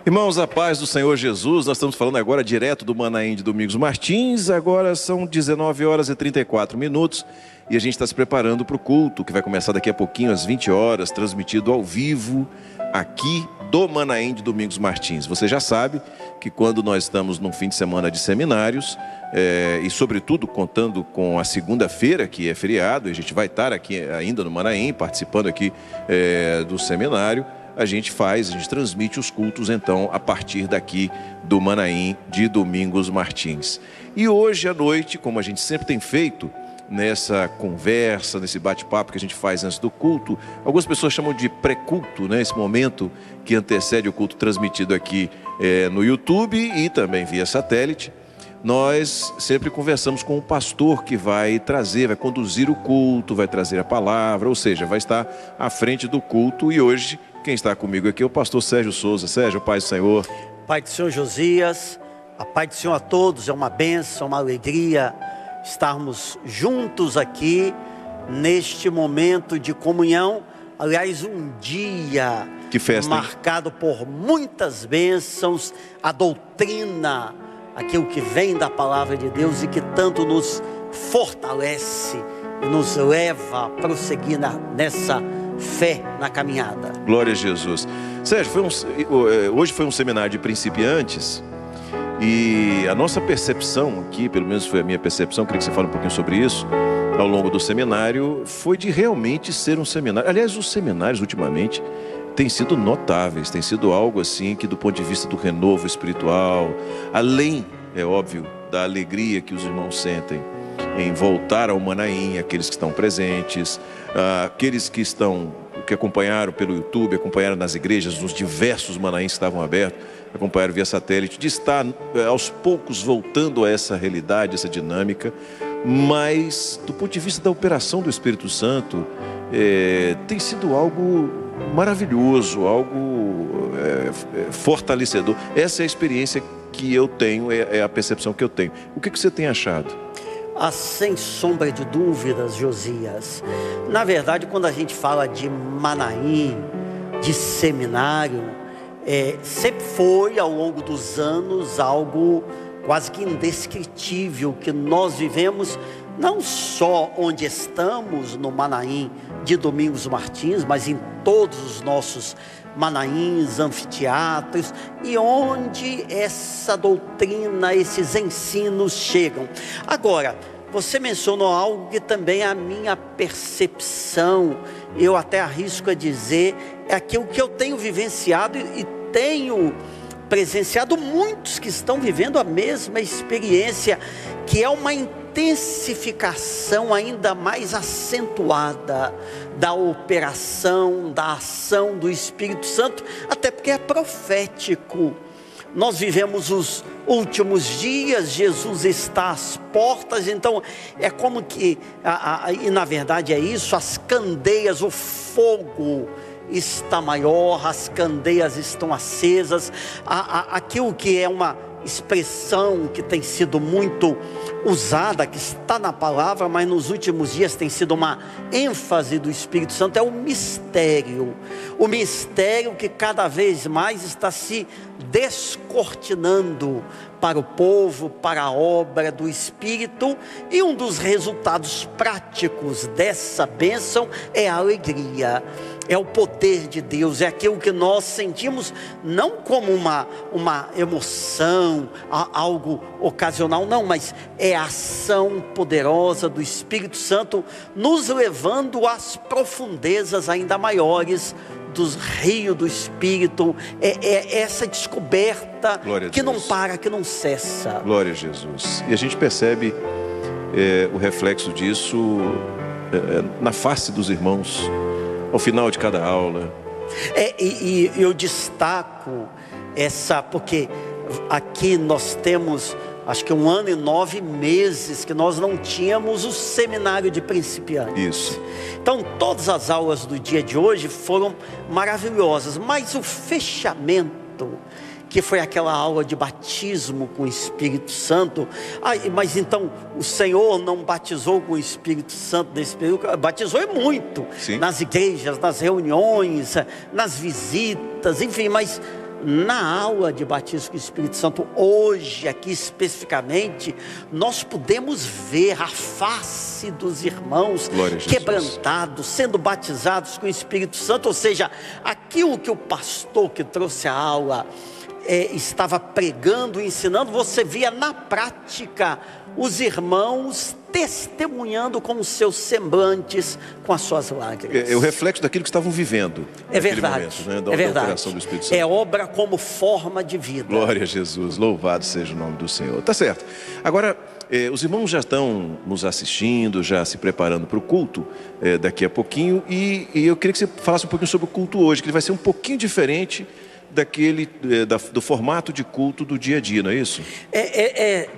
Irmãos, a paz do Senhor Jesus, nós estamos falando agora direto do Manaim de Domingos Martins. Agora são 19 horas e 34 minutos e a gente está se preparando para o culto, que vai começar daqui a pouquinho, às 20 horas, transmitido ao vivo aqui do Manaim de Domingos Martins. Você já sabe que quando nós estamos num fim de semana de seminários, e sobretudo contando com a segunda-feira, que é feriado, e a gente vai estar aqui ainda no Manaim, participando aqui do seminário, a gente transmite os cultos, então, a partir daqui do Manaim de Domingos Martins. E hoje à noite, como a gente sempre tem feito, nessa conversa, nesse bate-papo que a gente faz antes do culto, algumas pessoas chamam de pré-culto, né? Esse momento que antecede o culto transmitido aqui no YouTube e também via satélite. Nós sempre conversamos com o pastor que vai conduzir o culto, vai trazer a palavra, ou seja, vai estar à frente do culto. E hoje, quem está comigo aqui é o pastor Sérgio Souza. Sérgio, paz do Senhor. Pai do Senhor Josias, a paz do Senhor a todos, é uma bênção, uma alegria estarmos juntos aqui neste momento de comunhão. Aliás, um dia que festa, marcado por muitas bênçãos, a doutrina, aquilo que vem da palavra de Deus e que tanto nos fortalece e nos leva a prosseguir nessa fé na caminhada. Glória a Jesus. Sérgio, hoje foi um seminário de principiantes e a nossa percepção aqui, pelo menos foi a minha percepção, queria que você fale um pouquinho sobre isso, ao longo do seminário, foi de realmente ser um seminário. Aliás, os seminários ultimamente têm sido notáveis, tem sido algo assim que do ponto de vista do renovo espiritual, além, é óbvio, da alegria que os irmãos sentem em voltar ao Manaim, aqueles que estão presentes, aqueles que acompanharam pelo YouTube, acompanharam nas igrejas, nos diversos Manaíns que estavam abertos, acompanharam via satélite, de estar aos poucos voltando a essa realidade, essa dinâmica, mas do ponto de vista da operação do Espírito Santo, tem sido algo maravilhoso, algo fortalecedor. Essa é a experiência que eu tenho, é a percepção que eu tenho. O que você tem achado? Sem sombra de dúvidas, Josias. Na verdade, quando a gente fala de Manaim, de seminário, sempre foi ao longo dos anos algo quase que indescritível que nós vivemos, não só onde estamos no Manaim de Domingos Martins, mas em todos os nossos Manaíns, anfiteatros, e onde essa doutrina, esses ensinos chegam. Agora, você mencionou algo que também é a minha percepção, eu até arrisco a dizer, é aquilo que eu tenho vivenciado e tenho presenciado muitos que estão vivendo a mesma experiência, que é uma intensificação ainda mais acentuada da operação, da ação do Espírito Santo, até porque é profético. Nós vivemos os últimos dias, Jesus está às portas, então é como que, e na verdade é isso, as candeias, o fogo está maior, as candeias estão acesas, aquilo que é uma expressão que tem sido muito usada, que está na palavra, mas nos últimos dias tem sido uma ênfase do Espírito Santo, é o mistério que cada vez mais está se descortinando para o povo, para a obra do Espírito, e um dos resultados práticos dessa bênção é a alegria, é o poder de Deus, é aquilo que nós sentimos não como uma emoção, algo ocasional, não, mas é a ação poderosa do Espírito Santo nos levando às profundezas ainda maiores dos rios do Espírito, é essa descoberta que não para, que não cessa. Glória a Jesus. E a gente percebe o reflexo disso na face dos irmãos, ao final de cada aula. E eu destaco porque aqui nós temos, acho que 1 ano e 9 meses que nós não tínhamos o seminário de principiantes. Isso. Então todas as aulas do dia de hoje foram maravilhosas, mas o fechamento, que foi aquela aula de batismo com o Espírito Santo. Mas então o Senhor não batizou com o Espírito Santo nesse período? Batizou e muito. Sim. Nas igrejas, nas reuniões, nas visitas, enfim, mas na aula de batismo com o Espírito Santo, hoje, aqui especificamente, nós podemos ver a face dos irmãos quebrantados, sendo batizados com o Espírito Santo. Ou seja, aquilo que o pastor que trouxe a aula estava pregando, ensinando, você via na prática os irmãos testemunhando com os seus semblantes, com as suas lágrimas. É o reflexo daquilo que estavam vivendo. É verdade, momento, né? é verdade. Operação do Espírito Santo. É obra como forma de vida. Glória a Jesus, louvado seja o nome do Senhor. Tá certo. Agora, os irmãos já estão nos assistindo, já se preparando para o culto daqui a pouquinho, e eu queria que você falasse um pouquinho sobre o culto hoje, que ele vai ser um pouquinho diferente do formato de culto do dia a dia, não é isso?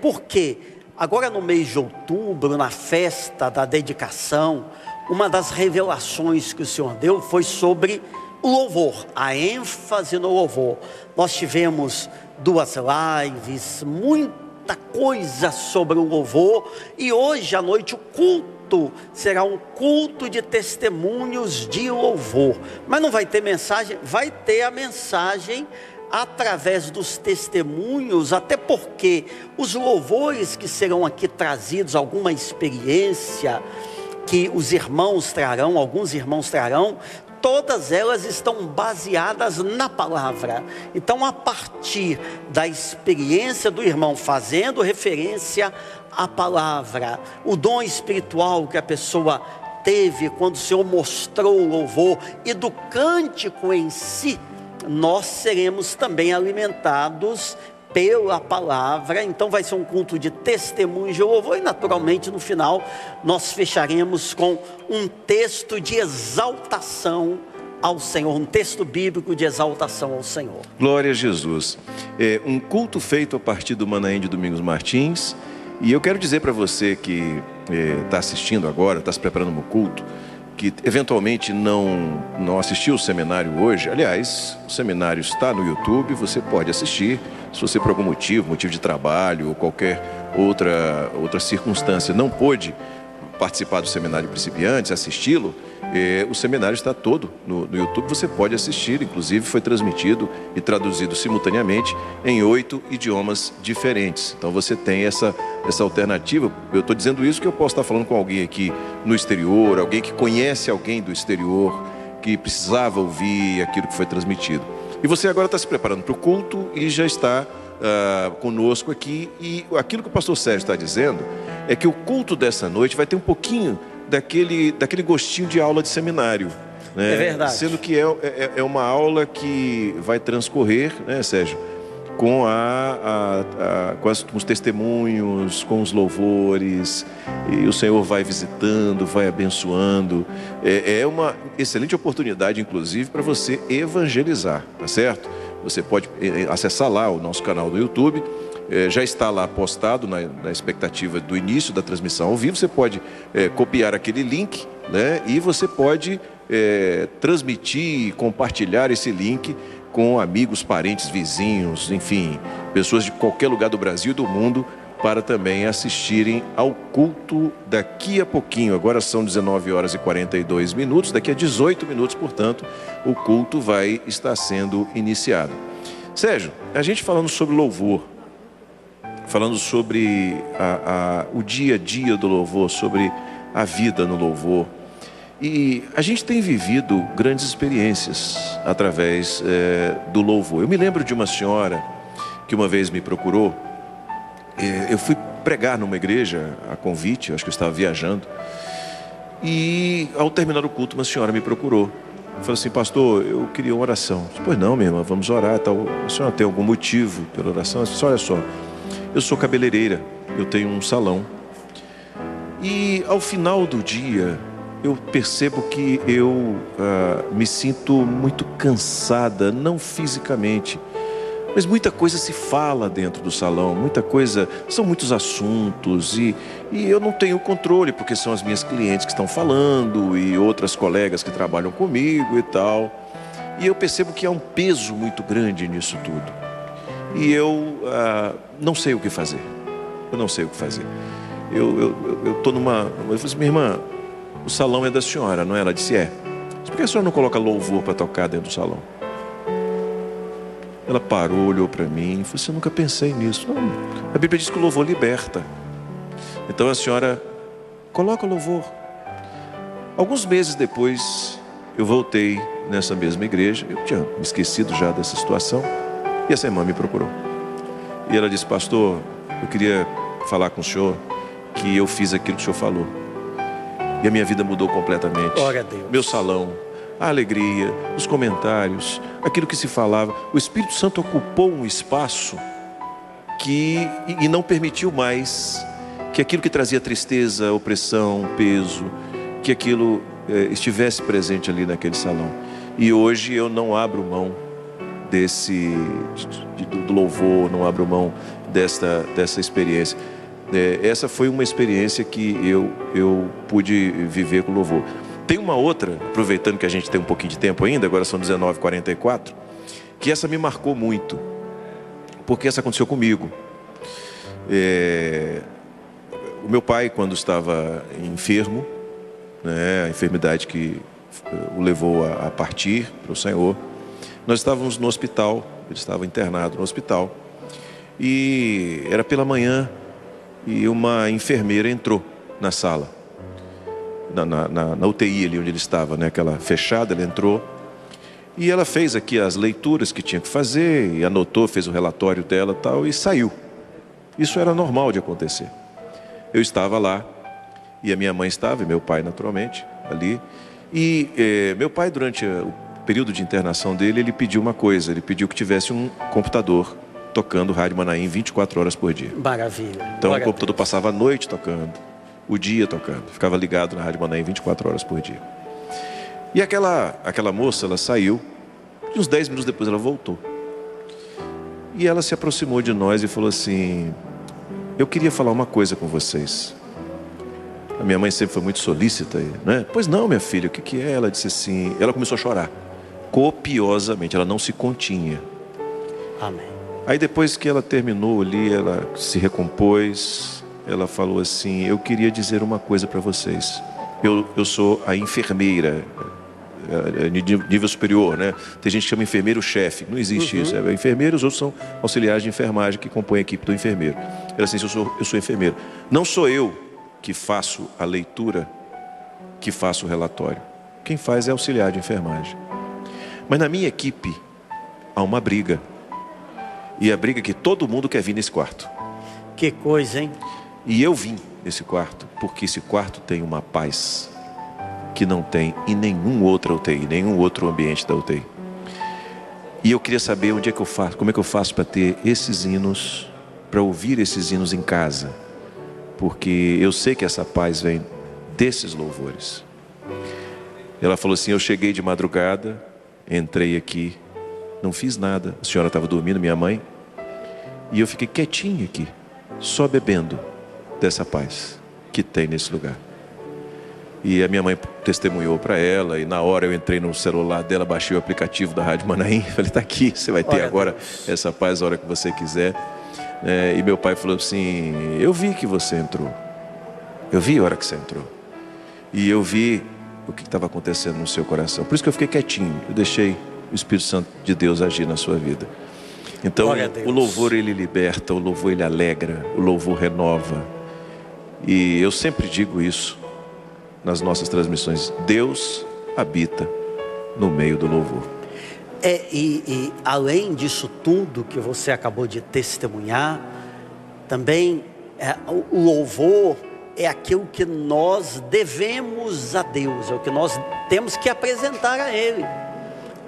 Porque agora no mês de outubro, na festa da dedicação, uma das revelações que o Senhor deu foi sobre o louvor, a ênfase no louvor. Nós tivemos 2 lives, muita coisa sobre o louvor, e hoje à noite o culto será um culto de testemunhos de louvor. Mas não vai ter mensagem, vai ter a mensagem através dos testemunhos, até porque os louvores que serão aqui trazidos, alguma experiência que os irmãos trarão, alguns irmãos trarão, todas elas estão baseadas na palavra. Então, a partir da experiência do irmão, fazendo referência à palavra, o dom espiritual que a pessoa teve quando o Senhor mostrou o louvor, e do cântico em si, nós seremos também alimentados pela palavra. Então vai ser um culto de testemunho de louvor, e naturalmente no final nós fecharemos com um texto de exaltação ao Senhor, um texto bíblico de exaltação ao Senhor. Glória a Jesus. Um culto feito a partir do Manaim de Domingos Martins, e eu quero dizer para você que está assistindo agora, está se preparando para o culto, que eventualmente não assistiu o seminário hoje. Aliás, o seminário está no YouTube, você pode assistir. Se você por algum motivo de trabalho ou qualquer outra circunstância não pôde participar do seminário principiantes, assisti-lo, o seminário está todo no YouTube, você pode assistir. Inclusive foi transmitido e traduzido simultaneamente em 8 idiomas diferentes. Então você tem essa alternativa. Eu estou dizendo isso que eu posso estar falando com alguém aqui no exterior, alguém que conhece alguém do exterior, que precisava ouvir aquilo que foi transmitido. E você agora está se preparando para o culto e já está conosco aqui. E aquilo que o pastor Sérgio está dizendo é que o culto dessa noite vai ter um pouquinho daquele gostinho de aula de seminário, né? É verdade. Sendo que é uma aula que vai transcorrer, né, Sérgio, com os testemunhos, com os louvores, e o Senhor vai visitando, vai abençoando. É uma excelente oportunidade, inclusive, para você evangelizar, tá certo? Você pode acessar lá o nosso canal do YouTube. Já está lá postado na expectativa do início da transmissão ao vivo. Você pode copiar aquele link, né? E você pode transmitir e compartilhar esse link com amigos, parentes, vizinhos, enfim, pessoas de qualquer lugar do Brasil e do mundo, para também assistirem ao culto daqui a pouquinho. Agora são 19h42, daqui a 18 minutos, portanto, o culto vai estar sendo iniciado. Sérgio, a gente falando sobre louvor, falando sobre o dia a dia do louvor, sobre a vida no louvor, e a gente tem vivido grandes experiências através do louvor. Eu me lembro de uma senhora que uma vez me procurou. Eu fui pregar numa igreja a convite, acho que eu estava viajando, e ao terminar o culto uma senhora me procurou. Falou assim: pastor, eu queria uma oração. Eu disse: pois não, minha irmã, vamos orar, tal. A senhora tem algum motivo pela oração? Eu disse: olha só, eu sou cabeleireira, eu tenho um salão, e ao final do dia eu percebo que eu me sinto muito cansada, não fisicamente, mas muita coisa se fala dentro do salão, muita coisa, são muitos assuntos, e eu não tenho controle, porque são as minhas clientes que estão falando e outras colegas que trabalham comigo e tal, e eu percebo que há um peso muito grande nisso tudo, e eu não sei o que fazer. Eu não sei o que fazer. Eu estou eu falei assim: minha irmã, o salão é da senhora, não é? Ela disse: é. Por que a senhora não coloca louvor para tocar dentro do salão? Ela parou, olhou para mim e falou assim: eu nunca pensei nisso. Não, a Bíblia diz que o louvor liberta. Então a senhora coloca o louvor. Alguns meses depois, eu voltei nessa mesma igreja. Eu tinha me esquecido já dessa situação. E essa irmã me procurou. E ela disse: pastor, eu queria falar com o senhor que eu fiz aquilo que o senhor falou. E a minha vida mudou completamente. Glória a Deus. Meu salão, a alegria, os comentários, aquilo que se falava. O Espírito Santo ocupou um espaço e não permitiu mais que aquilo que trazia tristeza, opressão, peso, que aquilo estivesse presente ali naquele salão. E hoje eu não abro mão do louvor, não abro mão dessa experiência. Essa foi uma experiência que eu pude viver com louvor. Tem uma outra, aproveitando que a gente tem um pouquinho de tempo ainda, agora são 19h44, que essa me marcou muito, porque essa aconteceu comigo. O meu pai, quando estava enfermo, a enfermidade que o levou a partir para o Senhor, nós estávamos no hospital, ele estava internado no hospital, e era pela manhã, e uma enfermeira entrou na sala, na UTI ali onde ele estava, aquela fechada. Ela entrou e ela fez aqui as leituras que tinha que fazer, e anotou, fez o relatório dela e saiu. Isso era normal de acontecer. Eu estava lá, e a minha mãe estava, e meu pai naturalmente, ali. E meu pai, durante o período de internação dele, ele pediu uma coisa: ele pediu que tivesse um computador tocando Rádio Manaim 24 horas por dia. Maravilha. Então o computador passava a noite tocando, o dia tocando, ficava ligado na Rádio Manaim 24 horas por dia. E aquela moça, ela saiu, e uns 10 minutos depois ela voltou. E ela se aproximou de nós e falou assim: eu queria falar uma coisa com vocês. A minha mãe sempre foi muito solícita, né? Pois não, minha filha, o que é? Ela disse assim, ela começou a chorar, copiosamente, ela não se continha. Amém. Aí depois que ela terminou ali, ela se recompôs, ela falou assim: eu queria dizer uma coisa para vocês. Eu sou a enfermeira, nível superior, né? Tem gente que chama enfermeiro-chefe, não existe isso. É enfermeiro, os outros são auxiliares de enfermagem que compõem a equipe do enfermeiro. Ela disse: eu sou enfermeiro. Não sou eu que faço a leitura, que faço o relatório. Quem faz é auxiliar de enfermagem. Mas na minha equipe há uma briga. E a briga é que todo mundo quer vir nesse quarto. Que coisa, hein? E eu vim nesse quarto porque esse quarto tem uma paz que não tem em nenhum outro UTI, nenhum outro ambiente da UTI. E eu queria saber onde é que eu faço, como é que eu faço para ter esses hinos, para ouvir esses hinos em casa, porque eu sei que essa paz vem desses louvores. Ela falou assim: eu cheguei de madrugada, entrei aqui, não fiz nada, a senhora estava dormindo, minha mãe, e eu fiquei quietinho aqui, só bebendo dessa paz que tem nesse lugar. E a minha mãe testemunhou para ela, e na hora eu entrei no celular dela, baixei o aplicativo da Rádio Manaim, falei: está aqui, você vai ter agora essa paz a hora que você quiser. E meu pai falou assim: eu vi que você entrou, eu vi a hora que você entrou, e eu vi o que estava acontecendo no seu coração, por isso que eu fiquei quietinho, eu deixei o Espírito Santo de Deus agir na sua vida. Então o louvor, ele liberta, o louvor, ele alegra, o louvor renova. E eu sempre digo isso nas nossas transmissões: Deus habita no meio do louvor. E além disso tudo que você acabou de testemunhar, também o louvor é aquilo que nós devemos a Deus, é o que nós temos que apresentar a Ele.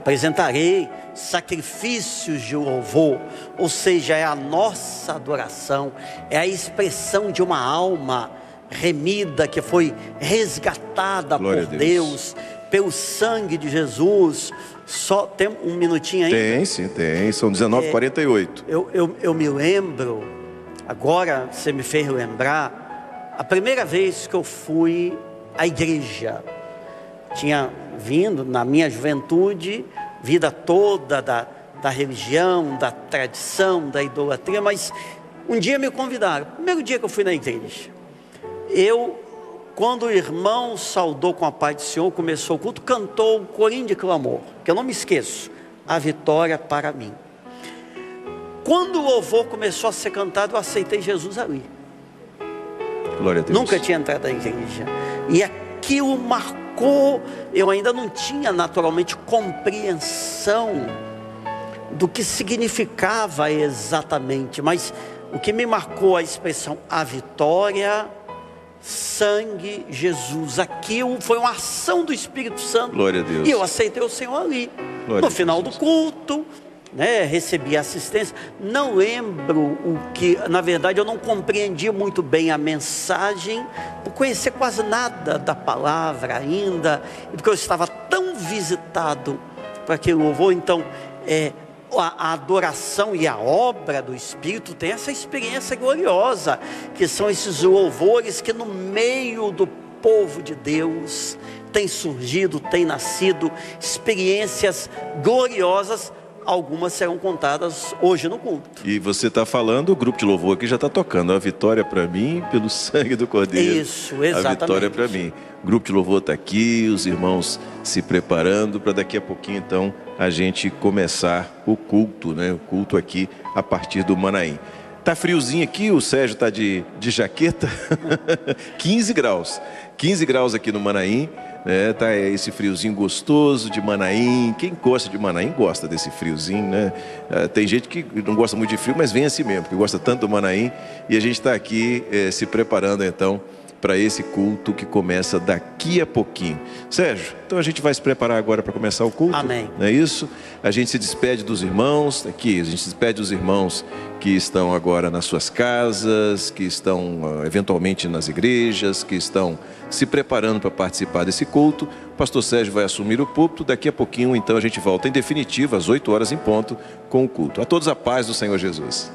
Apresentarei sacrifícios de louvor, ou seja, é a nossa adoração, é a expressão de uma alma remida, que foi resgatada por Deus, pelo sangue de Jesus. Só tem um minutinho ainda? Tem, sim, tem, são 19h48. Eu me lembro, agora você me fez lembrar, a primeira vez que eu fui à igreja. Tinha vindo na minha juventude, vida toda da religião, da tradição, da idolatria, mas um dia me convidaram, primeiro dia que eu fui na igreja. Quando o irmão saudou com a paz do Senhor, começou o culto, cantou o corinho de clamor, que eu não me esqueço: a vitória para mim. quando o louvor começou a ser cantado, eu aceitei Jesus ali. Glória a Deus. Nunca tinha entrado na igreja. E aquilo marcou. Eu ainda não tinha naturalmente compreensão do que significava exatamente, mas o que me marcou a expressão a vitória, sangue, Jesus. Aquilo foi uma ação do Espírito Santo. Glória a Deus. E eu aceitei o Senhor ali. Glória no final do culto, recebi assistência. Não lembro o que, na verdade eu não compreendi muito bem a mensagem, por conhecer quase nada da palavra ainda, e porque eu estava tão visitado para aquele louvor. Então a adoração e a obra do Espírito tem essa experiência gloriosa, que são esses louvores que no meio do povo de Deus tem surgido, tem nascido experiências gloriosas. Algumas serão contadas hoje no culto. E você está falando, o grupo de louvor aqui já está tocando a vitória para mim pelo sangue do Cordeiro. Isso, exatamente. A vitória para mim. O grupo de louvor está aqui, os irmãos se preparando para daqui a pouquinho então a gente começar o culto, O culto aqui a partir do Manaim. Tá friozinho aqui, o Sérgio está de jaqueta, 15 graus. 15 graus aqui no Manaim. Tá esse friozinho gostoso de Manaim. Quem gosta de Manaim gosta desse friozinho, tem gente que não gosta muito de frio, mas vem assim mesmo, porque gosta tanto do Manaim. E a gente está aqui se preparando então para esse culto que começa daqui a pouquinho. Sérgio, então a gente vai se preparar agora para começar o culto. Amém. Não é isso? A gente se despede dos irmãos aqui, a gente se despede dos irmãos que estão agora nas suas casas, que estão eventualmente nas igrejas, que estão se preparando para participar desse culto. O pastor Sérgio vai assumir o púlpito. Daqui a pouquinho então a gente volta em definitivo às 8 horas em ponto com o culto. A todos a paz do Senhor Jesus.